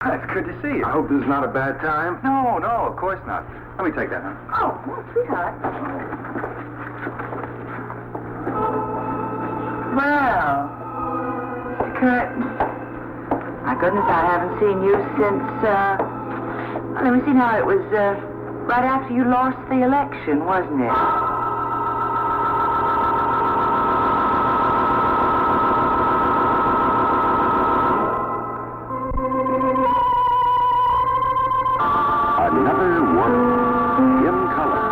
It's good to see you. I hope this is not a bad time. No, of course not. Let me take that, huh? Oh, sweetheart. Well, Mr. Curtin. My goodness, I haven't seen you since, let me see now, it was, right after you lost the election, wasn't it? Another World in Color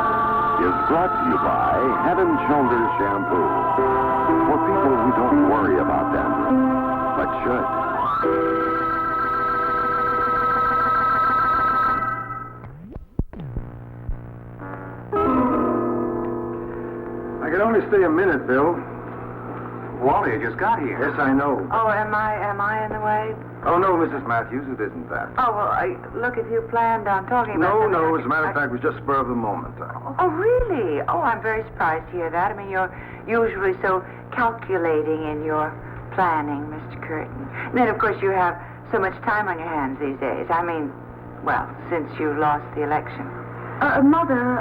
is brought to you by Head and Shoulders Shampoo. For people who don't worry about dandruff, but should. I can only stay a minute, Bill. Wally, you just got here. Yes, I know. Oh, am I in the way? Oh, no, Mrs. Matthews, it isn't that. Oh, well, look, if you planned on talking about No, something, as a matter of fact, it was just spur of the moment. Oh, really? Oh, I'm very surprised to hear that. I mean, you're usually so calculating in your planning, Mr. Curtin. And then, of course, you have so much time on your hands these days. I mean, well, since you lost the election. Mother,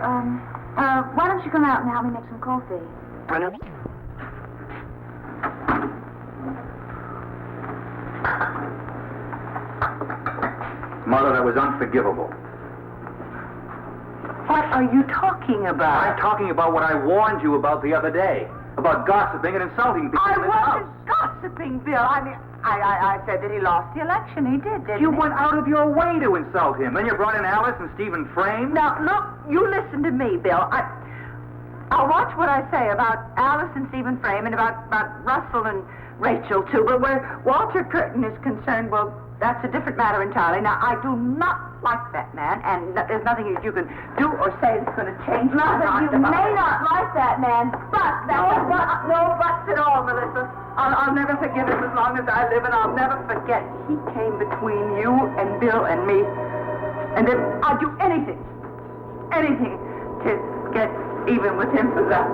why don't you come out and help me make some coffee? Mother, that was unforgivable. What are you talking about? I'm talking about what I warned you about the other day. About gossiping and insulting people I in this house. wasn't gossiping, Bill. I mean, I said that he lost the election. He did, didn't You he? went out of your way to insult him. Then you brought in Alice and Stephen Frame. Now, look, you listen to me, Bill. I'll watch what I say about Alice and Stephen Frame and about Russell and Rachel, too. But where Walter Curtin is concerned, well, that's a different matter entirely. Now, I do not like that man, and there's nothing that you can do or say that's going to change my Mother, you may not like that man, but no buts at all, Melissa. I'll never forgive him as long as I live, and I'll never forget he came between you and Bill and me. And then I'd do anything to get even with him for that.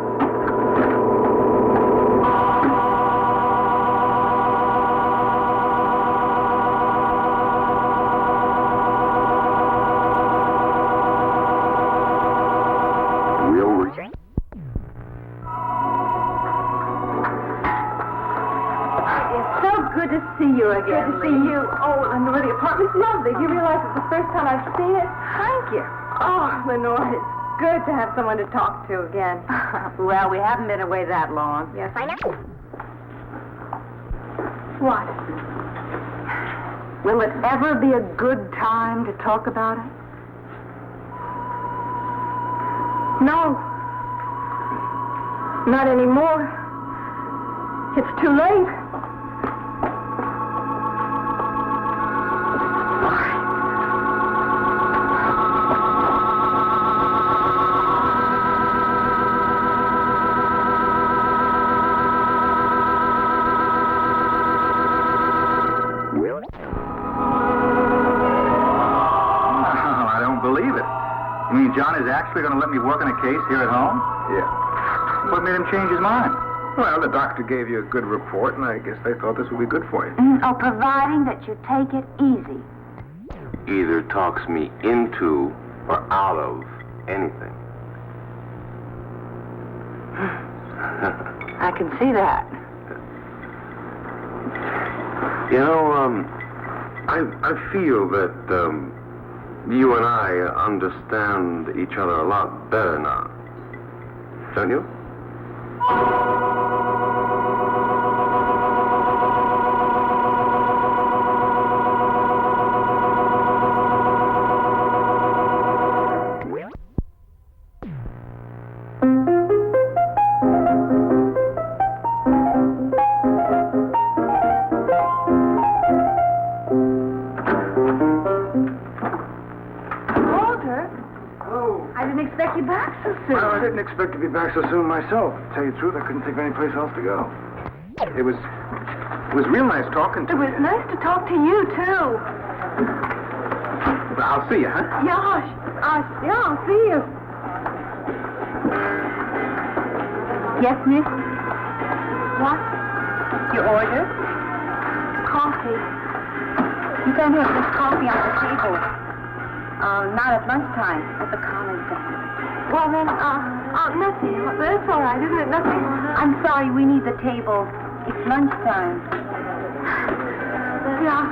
Good to see you again. Good to see you. Oh, Lenore, the apartment's lovely. Do you realize it's the first time I've seen it? Thank you. Oh, Lenore, it's good to have someone to talk to again. Well, we haven't been away that long. Yes, I know. What? Will it ever be a good time to talk about it? No. Not anymore. It's too late. John is actually going to let me work on a case here at home? Yeah. What made him change his mind? Well, the doctor gave you a good report, and I guess they thought this would be good for you. Oh, providing that you take it easy. Either talks me into or out of anything. I can see that. You know, I feel that, you and I understand each other a lot better now. Don't you? Well, I didn't expect to be back so soon myself. To tell you the truth, I couldn't think of any place else to go. It was real nice talking to you. It was nice to talk to you, too. Well, I'll see you, huh? Yeah, I'll see you. Yes, miss? What? Your order? Coffee. You can't have this coffee on the table. Not at lunchtime. At the college dinner. Well, then, nothing. That's all right, isn't it? Nothing. I'm sorry, we need the table. It's lunchtime. Yeah,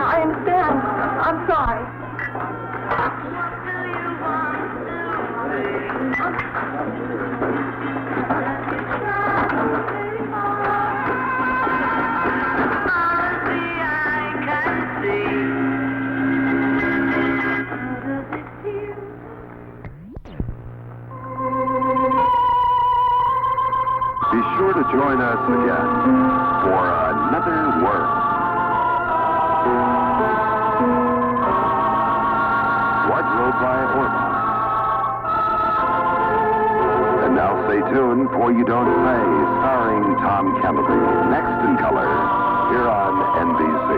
I understand. I'm sorry. Be sure to join us again for Another World. Wardrobe by Ormond. And now stay tuned for You Don't Say, starring Tom Kennedy, next in color, here on NBC.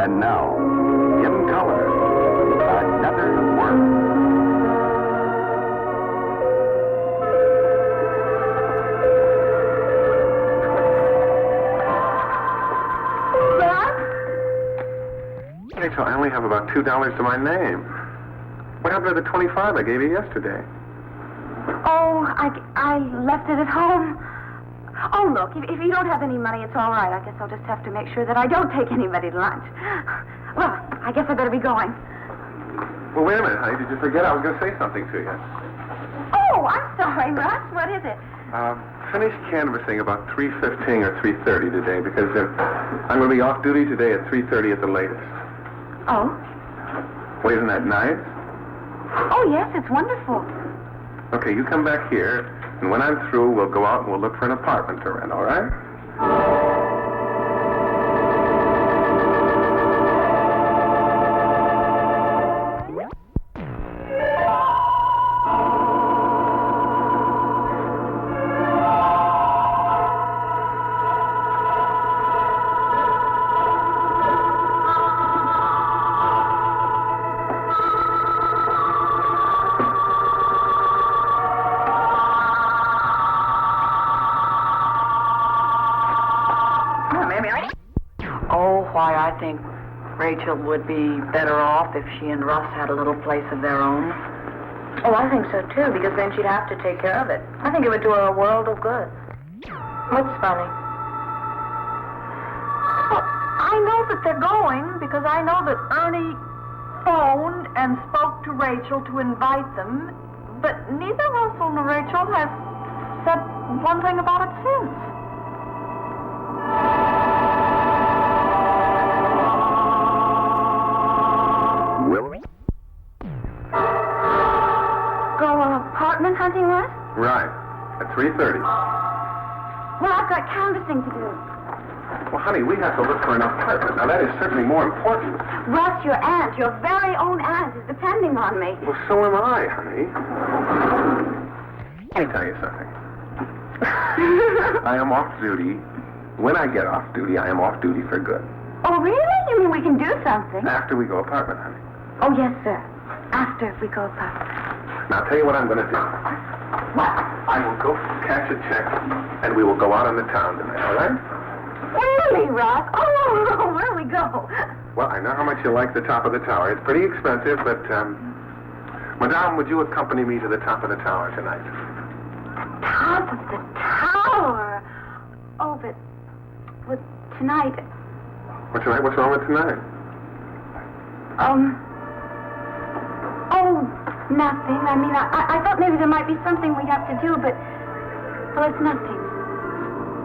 And now, in color, Another World. Rachel, I only have about $2 to my name. What happened to the 25 I gave you yesterday? Oh, I left it at home. Oh, look, if you don't have any money, it's all right. I guess I'll just have to make sure that I don't take anybody to lunch. Well, I guess I better be going. Well, wait a minute, honey. Did you forget I was going to say something to you? Oh, I'm sorry, Russ. What is it? Finished canvassing about 3:15 or 3:30 today because I'm going to be off duty today at 3:30 at the latest. Oh? Well, isn't that nice? Oh, yes, it's wonderful. Okay, you come back here, and when I'm through, we'll go out and we'll look for an apartment to rent, all right? Oh, why, I think Rachel would be better off if she and Russ had a little place of their own. Oh, I think so, too, because then she'd have to take care of it. I think it would do her a world of good. What's funny? Well, I know that they're going because I know that Ernie phoned and spoke to Rachel to invite them, but neither Russell nor Rachel has said one thing about it since. Apartment hunting, Russ? Right. At 3:30. Well, I've got canvassing to do. Well, honey, we have to look for an apartment. Now, that is certainly more important. Russ, your aunt, your very own aunt, is depending on me. Well, so am I, honey. Let me tell you something. I am off duty. When I get off duty, I am off duty for good. Oh, really? You mean we can do something? After we go apartment hunting. Oh, yes, sir. After we go apartment. Now, I'll tell you what I'm going to do. What? I will go cash a check, and we will go out on the town tonight, all right? Really, Russ? Oh, where we go? Well, I know how much you like the top of the tower. It's pretty expensive, but, Madame, would you accompany me to the top of the tower tonight? Top of the tower? Oh, but tonight... What, tonight? What's wrong with tonight? Oh, nothing. I mean, I thought maybe there might be something we have to do, but... Well, it's nothing.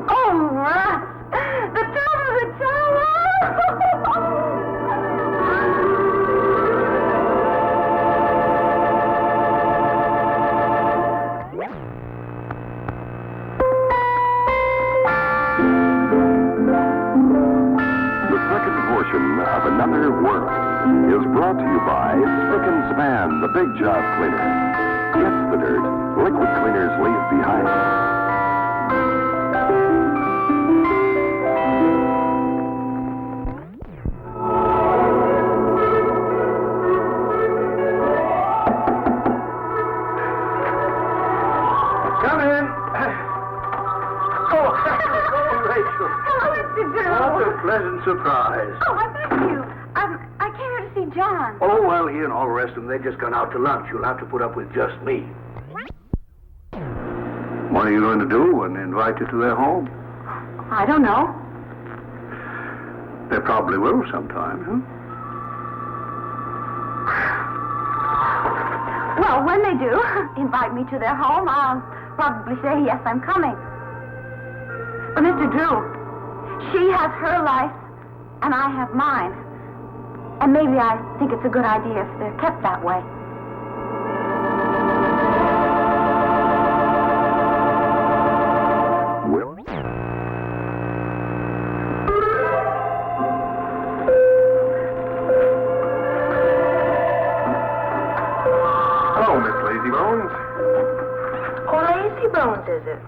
Oh, Russ! The top of the tower! The second portion of Another World is brought to you by Spick and Span, the big job cleaner. Gets the dirt liquid cleaners leave behind. surprise. Oh, why, thank you. I came here to see John. Oh, well, he and all the rest of them, they just gone out to lunch. You'll have to put up with just me. What are you going to do when they invite you to their home? I don't know. They probably will sometime, huh? Well, when they do invite me to their home, I'll probably say, yes, I'm coming. But Mr. Drew, she has her life, and I have mine. And maybe I think it's a good idea if they're kept that way. Hello, Miss Lazybones. Oh, Lazy Bones, is it?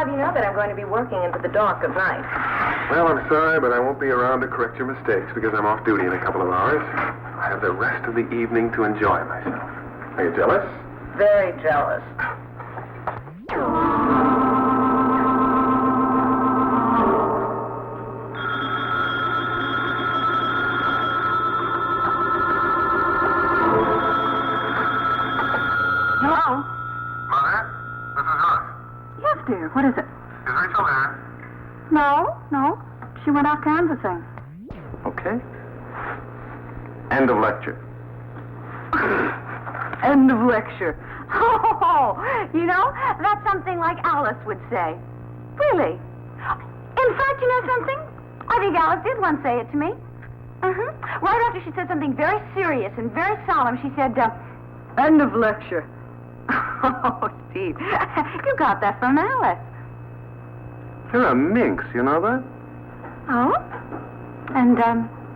You know that I'm going to be working into the dark of night. Well, I'm sorry, but I won't be around to correct your mistakes because I'm off duty in a couple of hours. I have the rest of the evening to enjoy myself. Are you jealous? Very jealous. Hello? Mother, this is Russ. Yes, dear. What is it? Is Rachel there? No. She went out canvassing. Okay. End of lecture. End of lecture. Oh, you know, that's something like Alice would say. Really. In fact, you know something? I think Alice did once say it to me. Right after she said something very serious and very solemn, she said, end of lecture. Oh, Steve, you got that from Alice. You're a minx, you know that? Oh? And,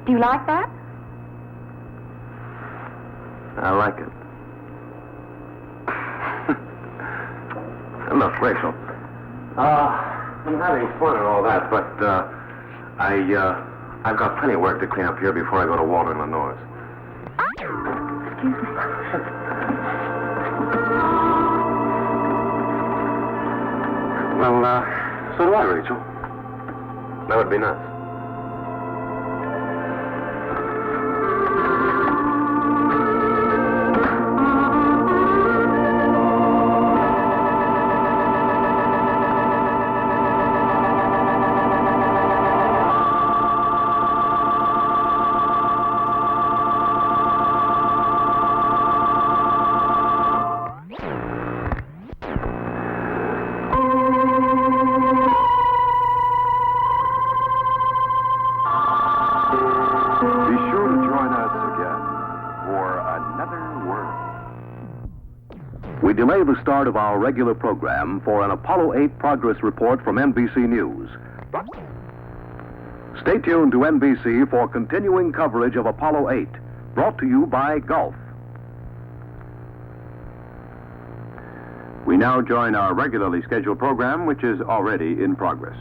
do you like that? I like it. Look, Rachel. I'm having fun and all that, but, I've got plenty of work to clean up here before I go to Walter and Lenore's. Excuse me. Well, so do I, Rachel. That would be nice. Be sure to join us again for Another World. We delay the start of our regular program for an Apollo 8 progress report from NBC News. Stay tuned to NBC for continuing coverage of Apollo 8, brought to you by Gulf. We now join our regularly scheduled program, which is already in progress.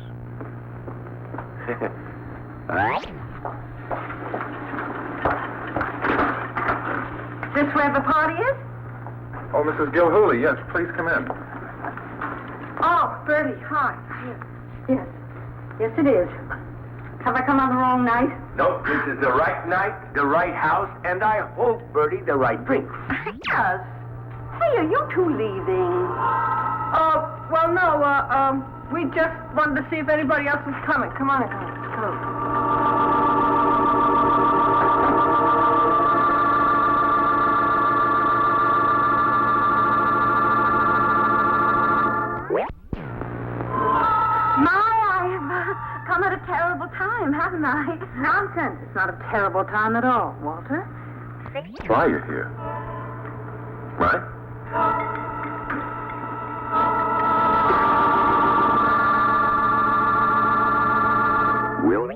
This where the party is? Oh, Mrs. Gilhooly, yes, please come in. Oh, Bertie, hi. Yes. Yes, it is. Have I come on the wrong night? No, this is the right night, the right house, and I hope, Bertie, the right drink. Yes. Hey, are you two leaving? Well, no, we just wanted to see if anybody else was coming. Come on. Come at a terrible time, haven't I? Nonsense. It's not a terrible time at all, Walter. Why you're here? Right? Will?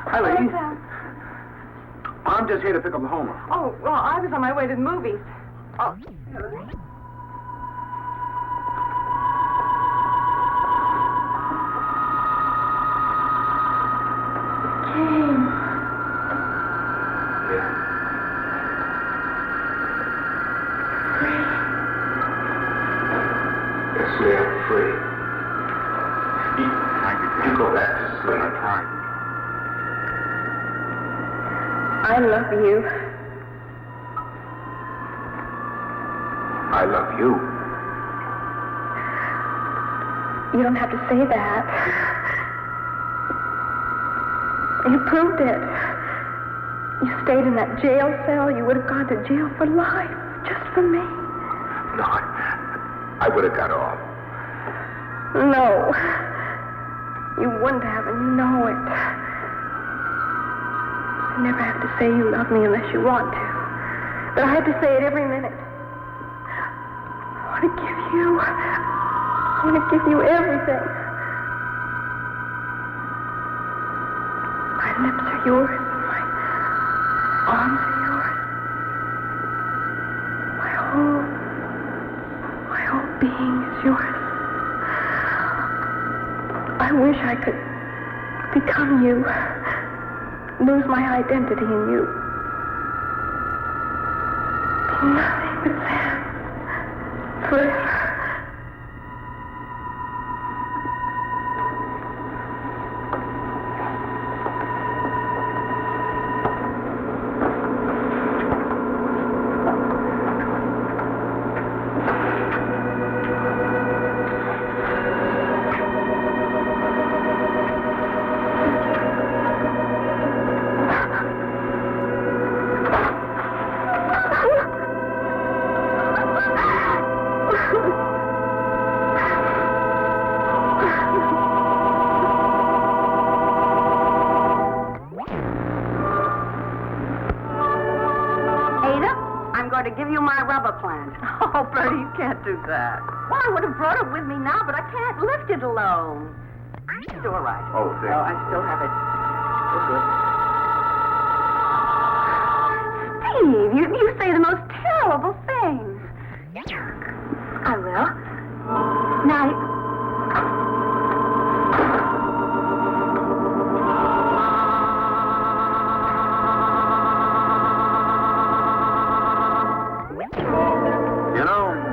Hi, lady. I'm just here to pick up the homework. Oh, well, I was on my way to the movies. Oh. say I tried. I love you. I love you. You don't have to say that. You proved it. You stayed in that jail cell. You would have gone to jail for life, just for me. No, I would have got off. No. You wouldn't have, and you know it. You never have to say you love me unless you want to. But I have to say it every minute. I want to give you everything. My lips are yours. My arms are yours. My whole being is yours. I wish I could become you, lose my identity in you. Be nothing but that forever. To give you my rubber plant. Oh, Bertie, you can't do that. Well, I would have brought it with me now, but I can't lift it alone. It's all right. Oh, thank I still have it. Steve, you say the most terrible things. I will. Night.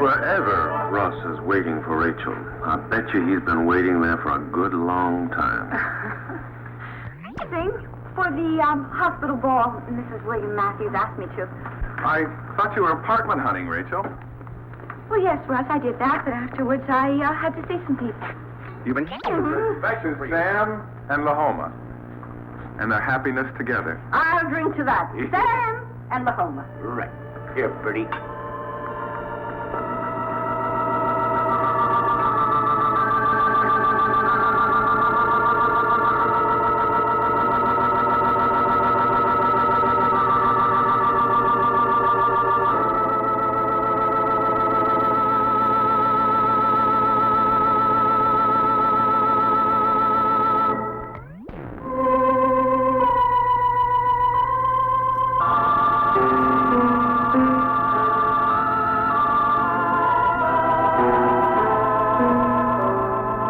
Wherever Russ is waiting for Rachel, I bet you he's been waiting there for a good long time. Sing for the hospital ball. Mrs. William Matthews asked me to. I thought you were apartment hunting, Rachel. Well, yes, Russ, I did that, but afterwards I had to see some people. You've been affection for Sam and Lahoma, and their happiness together. I'll drink to that. Sam and Lahoma. Right. Here, Bertie.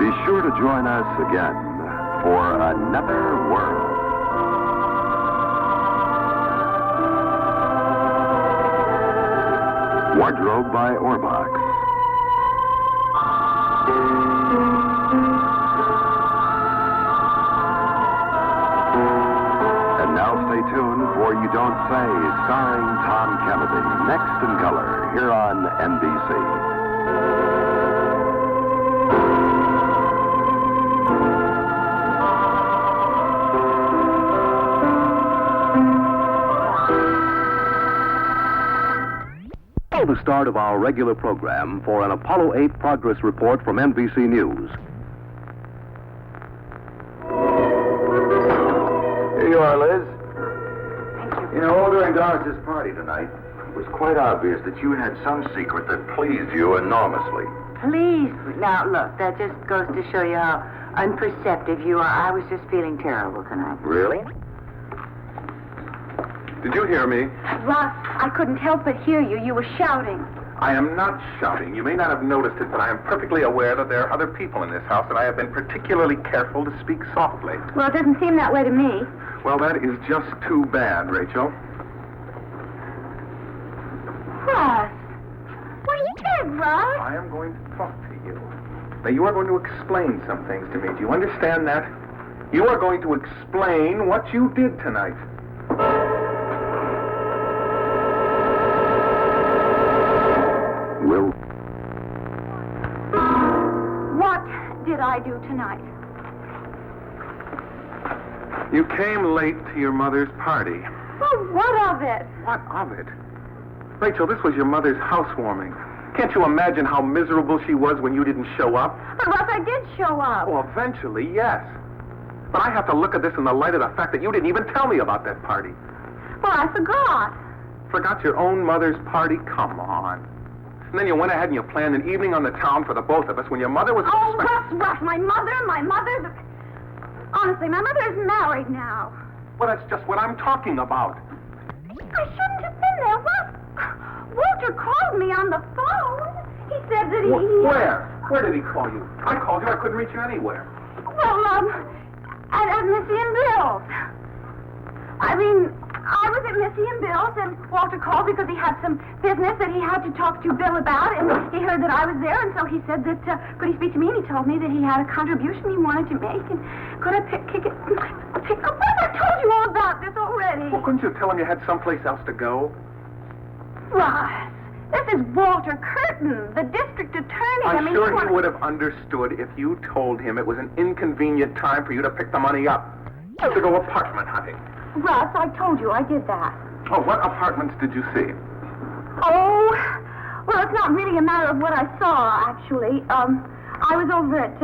Be sure to join us again for Another World. Wardrobe by Orbox. And now stay tuned for You Don't Say, starring Tom Kennedy, next in color, here on NBC. The start of our regular program for an Apollo 8 progress report from NBC News. Here you are, Liz. Thank you. You know, all during Doris's party tonight, it was quite obvious that you had some secret that pleased you enormously. Please. Now, look, that just goes to show you how unperceptive you are. I was just feeling terrible tonight. Really? Did you hear me? Russ, I couldn't help but hear you. You were shouting. I am not shouting. You may not have noticed it, but I am perfectly aware that there are other people in this house, and I have been particularly careful to speak softly. Well, it doesn't seem that way to me. Well, that is just too bad, Rachel. Russ. What are you doing, Russ? I am going to talk to you. Now, you are going to explain some things to me. Do you understand that? You are going to explain what you did tonight. Will What did I do tonight? You came late to your mother's party. Well, what of it? What of it? Rachel, this was your mother's housewarming. Can't you imagine how miserable she was when you didn't show up? But Russ, I did show up. Oh, eventually, yes. But I have to look at this in the light of the fact that you didn't even tell me about that party. Well, I forgot. Forgot your own mother's party? Come on. And then you went ahead and you planned an evening on the town for the both of us when your mother was... Oh, Russ, my mother. Honestly, my mother is married now. Well, that's just what I'm talking about. I shouldn't have been there. Walter called me on the phone. He said that he... Where? Where did he call you? I called you. I couldn't reach you anywhere. Well, at Missy and Bill's. I mean, I was at Missy and Bill's, and Walter called because he had some business that he had to talk to Bill about, and he heard that I was there, and so he said that, could he speak to me, and he told me that he had a contribution he wanted to make, and could I pick up? I told you all about this already. Well, couldn't you tell him you had someplace else to go? Russ, this is Walter Curtin, the district attorney. I'm sure he would have understood if you told him it was an inconvenient time for you to pick the money up. You have to go apartment hunting. Russ, I told you I did that. Oh, what apartments did you see? Oh, well, it's not really a matter of what I saw, actually. I was over at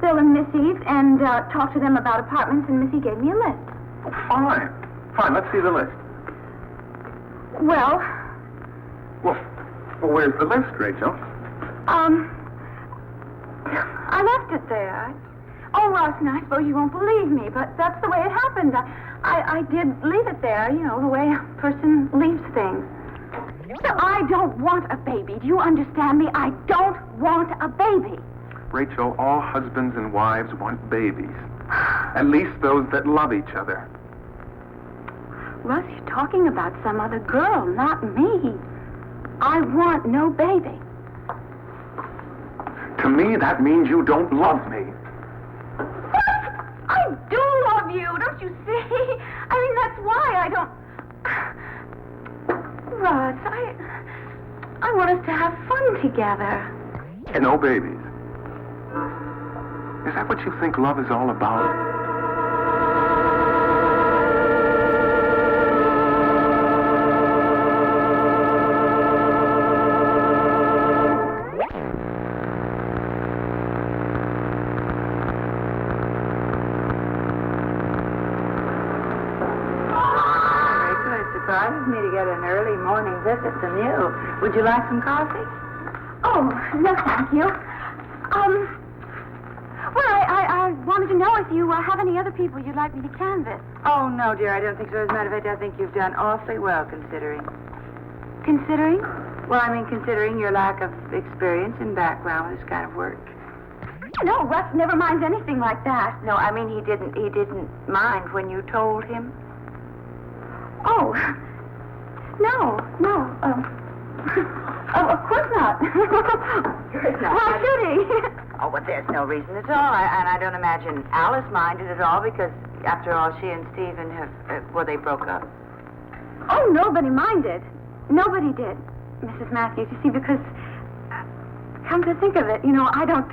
Bill and Missy's and talked to them about apartments, and Missy gave me a list. Oh, fine. Fine, let's see the list. Well, where's the list, Rachel? I left it there. Oh, Russ, now I suppose you won't believe me, but that's the way it happened. I did leave it there, you know, the way a person leaves things. I don't want a baby. Do you understand me? I don't want a baby. Rachel, all husbands and wives want babies. At least those that love each other. Russ, you're talking about some other girl, not me. I want no baby. To me, that means you don't love me. I do love you, don't you see? I mean, that's why I don't... Russ, I want us to have fun together. And no babies. Is that what you think love is all about? Surprises me to get an early morning visit from you. Would you like some coffee? Oh, no, thank you. Well, I wanted to know if you have any other people you'd like me to canvass. Oh, no, dear, I don't think so. As a matter of fact, I think you've done awfully well, considering. Considering? Well, I mean, considering your lack of experience and background with this kind of work. No, Russ never minds anything like that. No, I mean, he didn't mind when you told him. Oh, no. Of course not. Why should he? Oh, but there's no reason at all. And I don't imagine Alice minded at all because, after all, she and Stephen they broke up. Oh, nobody minded. Nobody did, Mrs. Matthews. You see, because, come to think of it, you know, I don't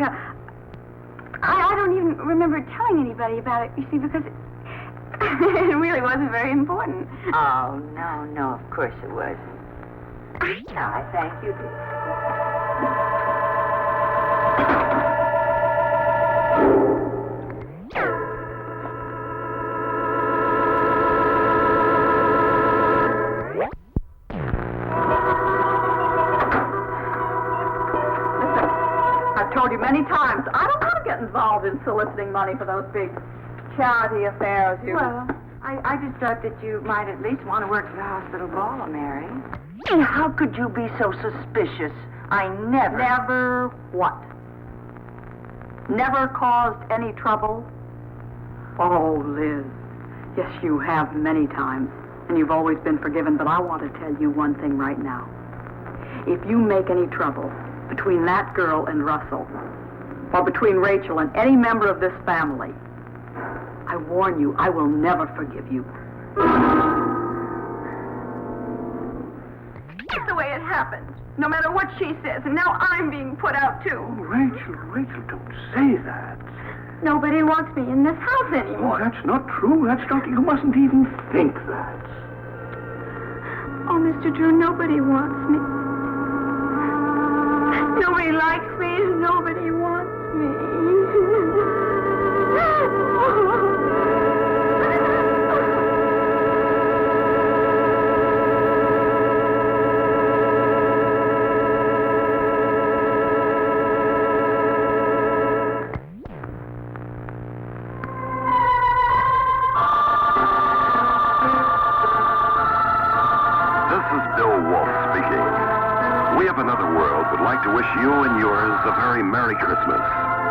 even remember telling anybody about it, you see, because it really wasn't very important. Oh, no, of course it wasn't. No, I thank you, dear. I've told you many times, I don't want to get involved in soliciting money for those big charity affairs. Well, I just thought that you might at least want to work for the hospital ball, Mary. How could you be so suspicious? I never... Never what? Never caused any trouble? Oh, Liz. Yes, you have many times. And you've always been forgiven, but I want to tell you one thing right now. If you make any trouble between that girl and Russell, or between Rachel and any member of this family, I warn you, I will never forgive you. That's the way it happened. No matter what she says, and now I'm being put out too. Rachel, don't say that. Nobody wants me in this house Oh, anymore. that's not true. You mustn't even think that. Oh, Mr. Drew, nobody wants me. Nobody likes me, and nobody wants me. Would like to wish you and yours a very Merry Christmas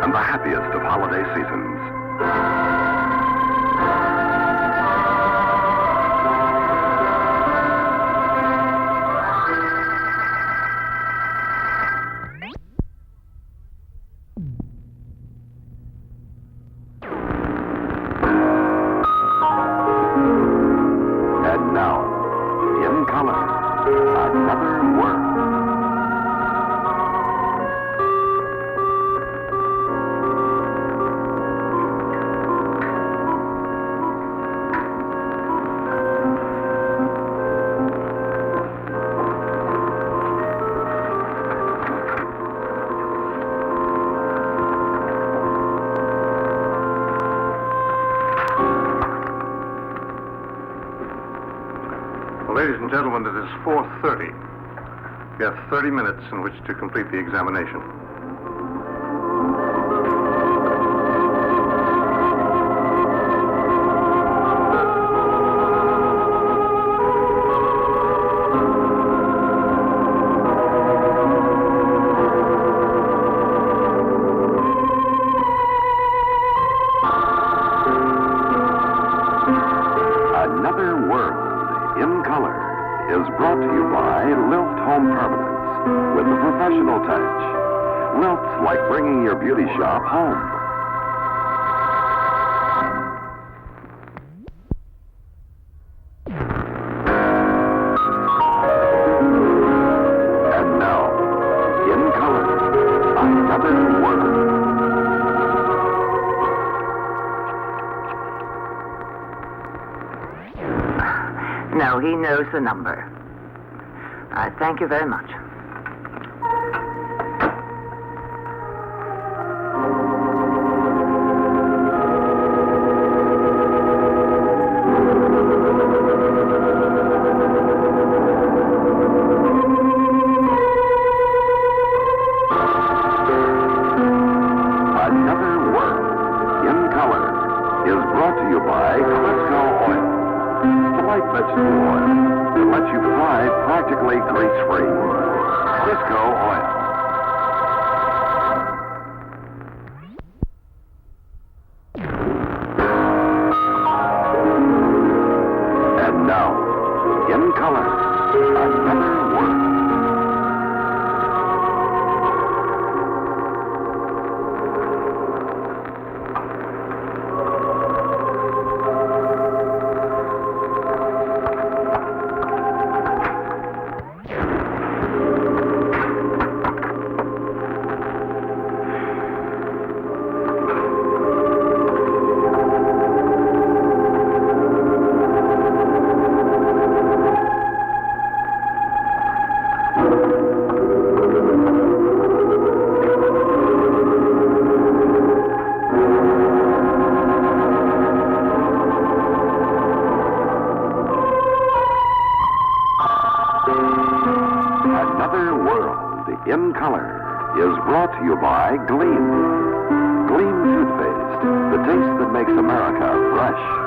and the happiest of holiday seasons. And now, in color, another world. Ladies and gentlemen, it is 4:30. You have 30 minutes in which to complete the examination. Another World in Color is brought to you by Lilt Home Permanence with the professional touch. Lilt's like bringing your beauty shop home. And now, in color, Another World. No, he knows the number. Thank you very much. Another World in Color is brought to you by Crisco Oil. The light vegetable oil that lets you fry practically grease-free. Crisco Oil. And now, in color, Another World. Another World in Color is brought to you by Gleam. Gleam toothpaste, the taste that makes America fresh.